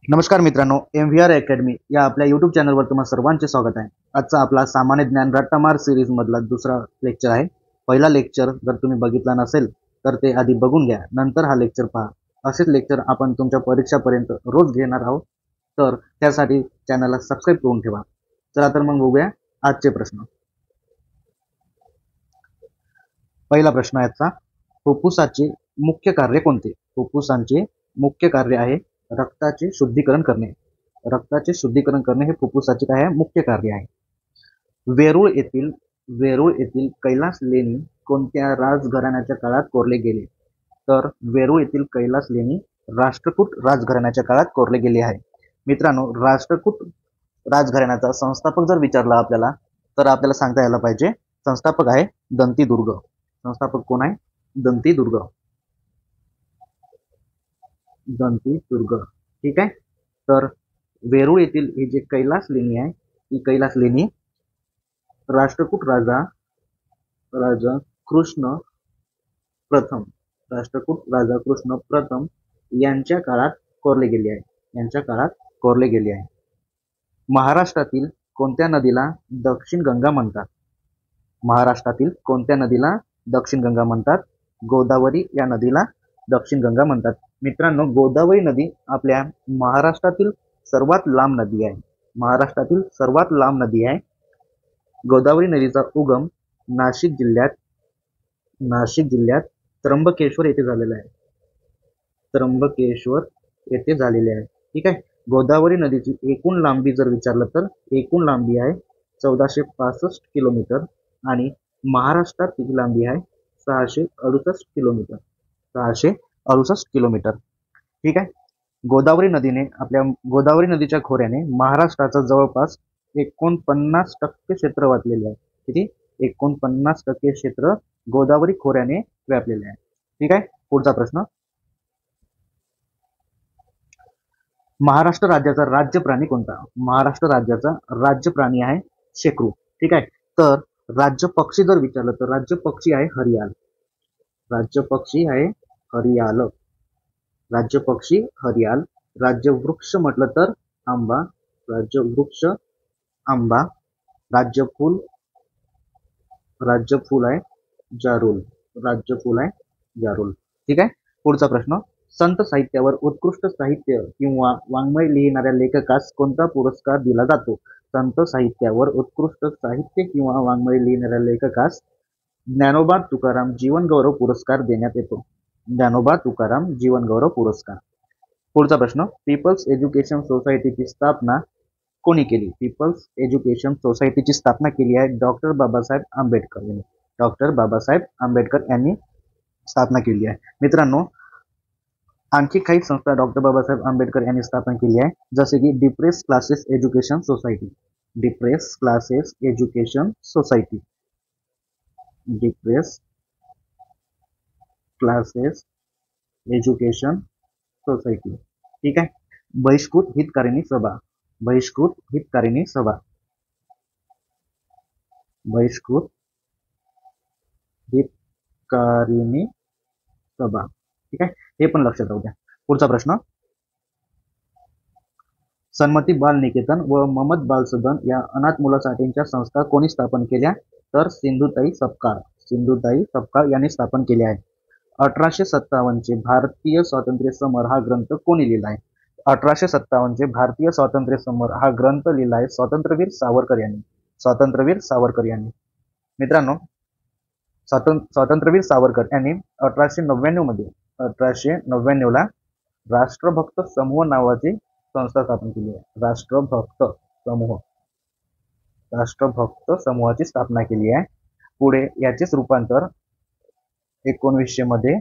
नमस्कार मित्रांनो, MVR academy या आपल्या यूट्यूब चॅनलवर तुम्हा सर्वांचे स्वागत आहे. आजचा आपला सामान्य ज्ञान रट्टामार सिरीज मधला दुसरा लेक्चर आहे. पहिला लेक्चर जर तुम्ही बघितला नसेल तर ते आधी बघून घ्या, नंतर हा लेक्चर पहा. असेच लेक्चर आपण तुमच्या परीक्षापर्यंत रोज घेणार आहोत, तर त्यासाठी चॅनलला सबस्क्राईब करून ठेवा. चला तर मग बघूया आजचे प्रश्न. पहिला प्रश्न आहे आजचा, फुफ्फुसाचे मुख्य कार्य कोणते? फुफ्फुसांचे मुख्य कार्य आहे रक्ताचे शुद्धीकरण करणे. रक्ताचे शुद्धीकरण करणे हे फुफ्फुसाचे काय आहे? मुख्य कार्य आहे. वेरूळ येथील कैलास लेणी कोणत्या राजघराण्याच्या काळात कोरले गेले? तर वेरूळ येथील कैलास लेणी राष्ट्रकूट राजघराण्याच्या काळात कोरले गेले आहे. मित्रांनो, राष्ट्रकूट राजघराण्याचा संस्थापक जर विचारला आपल्याला तर आपल्याला सांगता यायला पाहिजे संस्थापक आहे दंतीदुर्ग. संस्थापक कोण आहे? दंतीदुर्ग. दंतीदुर्ग. ठीक आहे. तर वेरूळ येथील ही जी कैलास लेणी आहे, ही कैलास लेणी राष्ट्रकूट राजा कृष्ण प्रथम राष्ट्रकूट राजा कृष्ण प्रथम यांच्या काळात कोरले गेले आहे. यांच्या काळात कोरले गेले आहे. महाराष्ट्रातील कोणत्या नदीला दक्षिण गंगा म्हणतात? महाराष्ट्रातील कोणत्या नदीला दक्षिण गंगा म्हणतात? गोदावरी या नदीला दक्षिण गंगा म्हणतात. मित्रांनो, गोदावरी नदी आपल्या महाराष्ट्रातील सर्वात लांब नदी आहे. महाराष्ट्रातील सर्वात लांब नदी आहे. गोदावरी नदीचा उगम नाशिक जिल्ह्यात त्र्यंबकेश्वर येथे झालेला आहे. त्र्यंबकेश्वर येथे झालेले आहे. ठीक आहे. गोदावरी नदीची एकूण लांबी जर विचारलं तर एकूण लांबी आहे 1465 किलोमीटर आणि महाराष्ट्रात तिची लांबी आहे 668 किलोमीटर. 668 किलोमीटर. ठीक आहे. गोदावरी नदीच्या खोऱ्याने महाराष्ट्राचा जवळपास 49% क्षेत्र व्यापलेले आहे. किती? 49% क्षेत्र गोदावरी खोऱ्याने व्यापलेले आहे. ठीक आहे. पुढचा प्रश्न, महाराष्ट्र राज्याचा राज्य प्राणी कोणता? महाराष्ट्र राज्याचा राज्य प्राणी आहे शेकरू. ठीक आहे. तर राज्य पक्षी जर विचारलं तर राज्य पक्षी आहे हरियाल. राज्य पक्षी आहे हरियाल. राज्य पक्षी हरियाल. राज्य वृक्ष म्हटलं तर आंबा. राज्य वृक्ष आंबा. राज्य फूल आहे जारूल. राज्य फूल आहे जारूल. ठीक आहे. पुढचा प्रश्न, संत साहित्यावर उत्कृष्ट साहित्य किंवा वाङ्मय लिहिणाऱ्या लेखकास कोणता पुरस्कार दिला जातो? संत साहित्यावर उत्कृष्ट साहित्य किंवा वाङ्मय लिहिणाऱ्या लेखकास ज्ञानोबा तुकाराम जीवनगौरव पुरस्कार देण्यात येतो. ज्ञानोबा तुकाराम जीवनगौरव पुरस्कार. पुढचा प्रश्न, पीपल्स एज्युकेशन सोसायटीची स्थापना कोणी केली? पीपल्स एज्युकेशन सोसायटीची स्थापना केली आहे डॉक्टर बाबासाहेब आंबेडकर यांनी. डॉक्टर बाबासाहेब आंबेडकर यांनी स्थापना केली आहे. मित्रांनो, आणखी काही संस्था डॉक्टर बाबासाहेब आंबेडकर यांनी स्थापना केली आहे, जसे की depress classes education society. Depress classes education society. Depress classes education society. ठीक आहे. बहिष्कृत हितकारिणी सभा. बहिष्कृत हितकारिणी सभा. बहिष्कृत हितकारिणी सभा. ठीक आहे. हे पण लक्षात राहू द्या. पुढचा प्रश्न, सन्मती बाल निकेतन व ममत बाल सदन या अनाथ मुलासाठीच्या संस्था कोणी स्थापन केल्या? तर सिंधुताई सपकाळ यांनी स्थापन केले आहे. 1857 चे भारतीय स्वातंत्र्य समर हा ग्रंथ कोणी लिहिला आहे? 1857 चे भारतीय स्वातंत्र्य समर हा ग्रंथ लिहिला आहे स्वातंत्र्यवीर सावरकर यांनी. स्वातंत्र्यवीर सावरकर यांनी. मित्रांनो, स्वातंत्र्यवीर सावरकर यांनी 1899 ला राष्ट्रभक्त समूह नावाची संस्था स्थापन केली आहे. राष्ट्रभक्त समूहाची स्थापना केली आहे. पुढे याचेच रूपांतर 1900 मध्ये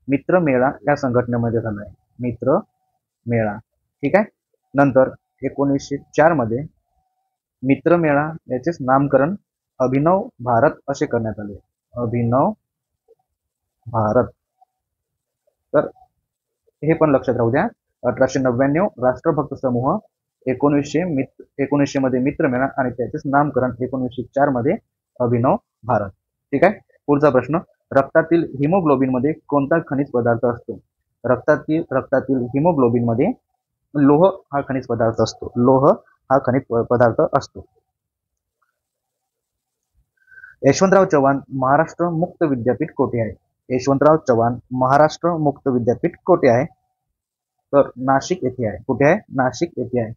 मित्रमेळा या संघटनेमध्ये झालं आहे. मित्रमेळा. ठीक आहे. नंतर 1904 मध्ये मित्रमेळा याचेच नामकरण अभिनव भारत असे करण्यात आले. अभिनव भारत. तर हे पण लक्षात राहू द्या. 1899 राष्ट्रभक्त समूह, 1900 मध्ये मित्रमेळा आणि त्याचेच नामकरण 1904 मध्ये अभिनव भारत. ठीक आहे. पुढचा प्रश्न, रक्तातील हिमोग्लोबिन मध्ये कोणता खनिज पदार्थ असतो? रक्तातील हिमोग्लोबिन मध्ये लोह हा खनिज पदार्थ असतो. लोह हा खनिज पदार्थ असतो. यशवंतराव चव्हाण महाराष्ट्र मुक्त विद्यापीठ कोठे आहे? यशवंतराव चव्हाण महाराष्ट्र मुक्त विद्यापीठ कोठे आहे? तर नाशिक येथे आहे. कुठे आहे? नाशिक येथे आहे.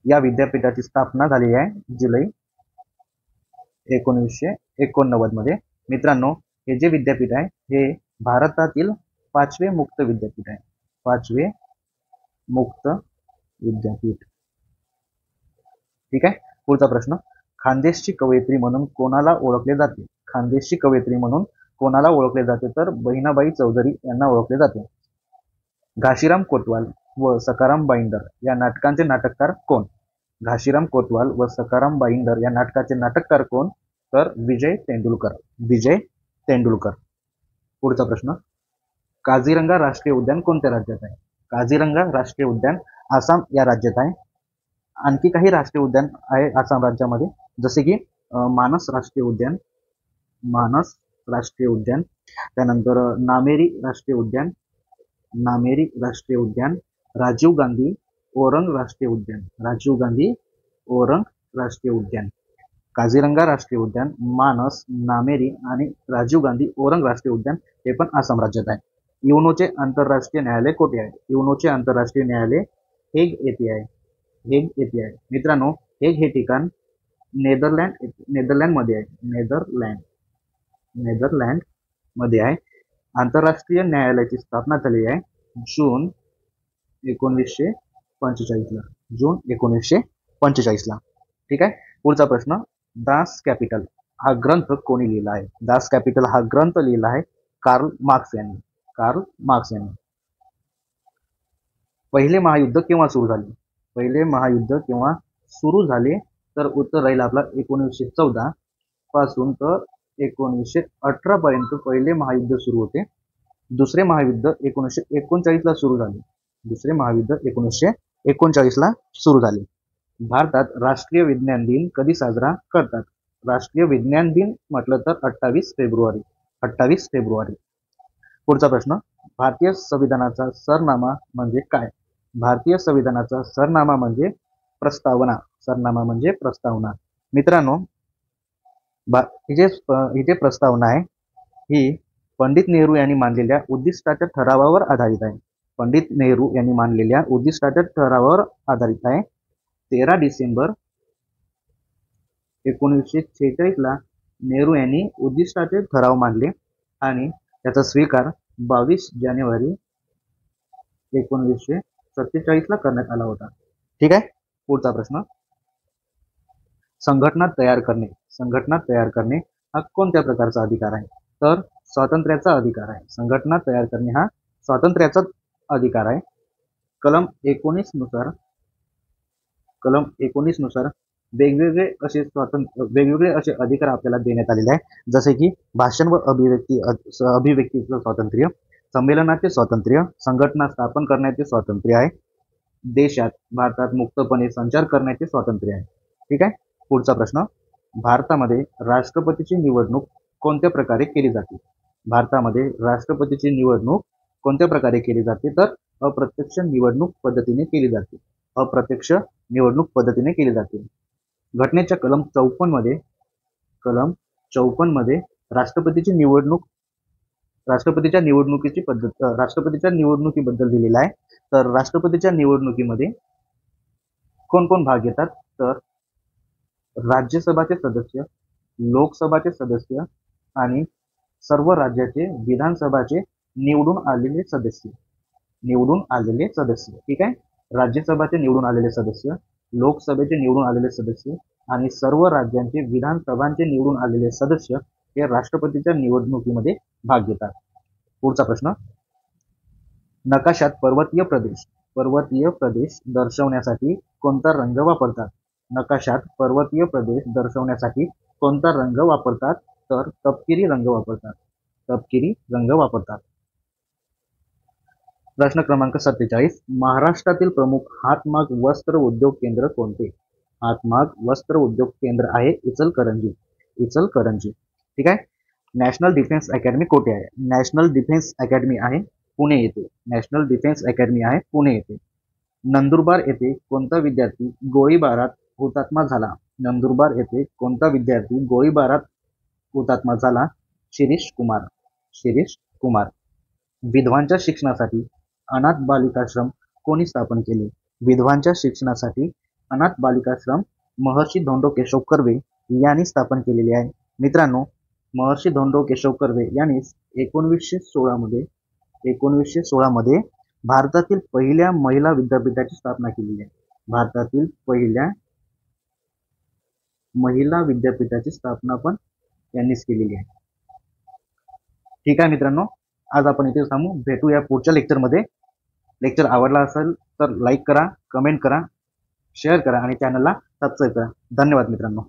या विद्यापीठाची स्थापना झाली आहे जुलै 1989 मध्ये. मित्रांनो, हे जे विद्यापीठ आहे हे भारतातील 5वे मुक्त विद्यापीठ आहे. 5वे मुक्त विद्यापीठ. ठीक आहे. पुढचा प्रश्न, खानदेशची कवयित्री म्हणून कोणाला ओळखले जाते? खानदेशची कवयित्री म्हणून कोणाला ओळखले जाते? तर बहिणाबाई चौधरी यांना ओळखले जाते. घाशीराम कोतवाल व सखाराम बाईंदर या नाटकांचे नाटककार कोण? घाशीराम कोतवाल व सखाराम बाईंदर या नाटकाचे नाटककार कोण? तर विजय तेंडुलकर. विजय तेंडुलकर. पुढचा प्रश्न, काझीरंगा राष्ट्रीय उद्यान कोणत्या राज्यात आहे? काझीरंगा राष्ट्रीय उद्यान आसाम या राज्यात आहे. आणखी काही राष्ट्रीय उद्यान आहे आसाम राज्यामध्ये, जसे की मानस राष्ट्रीय उद्यान, मानस राष्ट्रीय उद्यान, त्यानंतर नामेरी राष्ट्रीय उद्यान, नामेरी राष्ट्रीय उद्यान, राजीव गांधी ओरंग राष्ट्रीय उद्यान, राजीव गांधी ओरंग राष्ट्रीय उद्यान. काझीरंगा राष्ट्रीय उद्यान, मानस, नामेरी आणि राजीव गांधी ओरंग राष्ट्रीय उद्यान हे पण आसाम राज्यात आहे. युनोचे आंतरराष्ट्रीय न्यायालय कोठे आहे? युनोचे आंतरराष्ट्रीय न्यायालय हेग येथे आहे. हेग येथे आहे. मित्रांनो, हेग हे ठिकाण नेदरलँडमध्ये आहे. नेदरलँड मध्ये आहे. आंतरराष्ट्रीय न्यायालयाची स्थापना झाली आहे जून 1945 ला. जून 1945 ला. ठीक आहे. पुढचा प्रश्न, दास कॅपिटल हा ग्रंथ कोणी लिहिला आहे? दास कॅपिटल हा ग्रंथ लिहिला आहे कार्ल मार्क्स यांनी. कार्ल मार्क्स यांनी. पहिले महायुद्ध केव्हा सुरू झाले? पहिले महायुद्ध केव्हा सुरू झाले? तर उत्तर राहील आपला 1914 पासून तर 1918 पर्यंत पहिले महायुद्ध सुरू होते. दुसरे महायुद्ध 1939 ला सुरू झाले. दुसरे महायुद्ध 1939 ला सुरू झाले. भारतात राष्ट्रीय विज्ञान दिन कधी साजरा करतात? राष्ट्रीय विज्ञान दिन म्हटलं तर 28 फेब्रुवारी. 28 फेब्रुवारी. पुढचा प्रश्न, भारतीय संविधानाचा सरनामा म्हणजे काय? भारतीय संविधानाचा सरनामा म्हणजे प्रस्तावना. सरनामा म्हणजे प्रस्तावना. मित्रांनो, ही जे प्रस्तावना आहे ही पंडित नेहरू यांनी मांडलेल्या उद्दिष्टाच्या ठरावावर आधारित आहे. पंडित नेहरू यांनी मांडलेल्या उद्दिष्टाच्या ठरावावर आधारित आहे. 13 डिसेंबर 1946 ला नेहरू यांनी उद्दिष्टाचे ठराव मांडले आणि त्याचा स्वीकार 22 जानेवारी 1947 ला करण्यात आला होता. ठीक आहे. पुढचा प्रश्न, संघटना तयार करणे. संघटना तयार करणे हा कोणत्या प्रकारचा अधिकार आहे? तर स्वातंत्र्याचा अधिकार आहे. संघटना तयार करणे हा स्वातंत्र्याचा अधिकार आहे. कलम 19 नुसार वेगवेगळे असे अधिकार आपल्याला देण्यात आलेले आहे, जसे की भाषण व अभिव्यक्तीचं स्वातंत्र्य, संमेलनाचे स्वातंत्र्य, संघटना स्थापन करण्याचे स्वातंत्र्य आहे, देशात भारतात मुक्तपणे संचार करण्याचे स्वातंत्र्य आहे. ठीक आहे. पुढचा प्रश्न, भारतामध्ये राष्ट्रपतीची निवडणूक कोणत्या प्रकारे केली जाते? भारतामध्ये राष्ट्रपतीची निवडणूक कोणत्या प्रकारे केली जाते? तर अप्रत्यक्ष निवडणूक पद्धतीने केली जाते. अप्रत्यक्ष निवडणूक पद्धतीने केली जाते. घटनेच्या कलम 54 मध्ये राष्ट्रपतीच्या निवडणुकीबद्दल दिलेला आहे. तर राष्ट्रपतीच्या निवडणुकीमध्ये कोण कोण भाग घेतात? तर राज्यसभाचे सदस्य, लोकसभाचे सदस्य आणि सर्व राज्याचे विधानसभाचे निवडून आलेले सदस्य. ठीक आहे. राज्यसभाचे निवडून आलेले सदस्य, लोकसभेचे निवडून आलेले सदस्य आणि सर्व राज्यांचे विधानसभांचे निवडून आलेले सदस्य हे राष्ट्रपतीच्या निवडणुकीमध्ये भाग घेतात. पुढचा प्रश्न, नकाशात पर्वतीय प्रदेश दर्शवण्यासाठी कोणता रंग वापरतात? नकाशात पर्वतीय प्रदेश दर्शवण्यासाठी कोणता रंग वापरतात? तर तपकिरी रंग वापरतात. प्रश्न क्रमांक 47, महाराष्ट्रातील प्रमुख हातमाग वस्त्र उद्योग केंद्र कोणते? हातमाग वस्त्र उद्योग केंद्र आहे इचलकरंजी. ठीक आहे. नॅशनल डिफेन्स अकॅडमी कोठे आहे? नॅशनल डिफेन्स अकॅडमी आहे पुणे येथे. नॅशनल डिफेन्स अकॅडमी आहे पुणे येथे. नंदुरबार येथे कोणता विद्यार्थी गोळीबारात हुतात्मा झाला? नंदुरबार येथे कोणता विद्यार्थी गोळीबारात हुतात्मा झाला? शिरीष कुमार. शिरीष कुमार. विधवांच्या शिक्षणासाठी अनाथ बालिकाश्रम कोणी स्थापन केले? विधवांच्या शिक्षणासाठी अनाथ बालिकाश्रम महर्षी धोंडो केशव कर्वे यांनी स्थापन केलेले आहे. मित्रांनो, महर्षी धोंडो केशव कर्वे यांनी 1916 मध्ये भारतातील पहिल्या महिला विद्यापीठाची स्थापना केलेली आहे. भारतातील पहिल्या महिला विद्यापीठाची स्थापना पण यांनीच केलेली आहे. ठीक आहे मित्रांनो, आज आपण इथे थांबू. भेटूया पुढच्या लेक्चरमध्ये. लेक्चर आवडला असेल तर लाईक करा, कमेंट करा, शेअर करा आणि चॅनलला सबस्क्राईब करा. धन्यवाद मित्रांनो.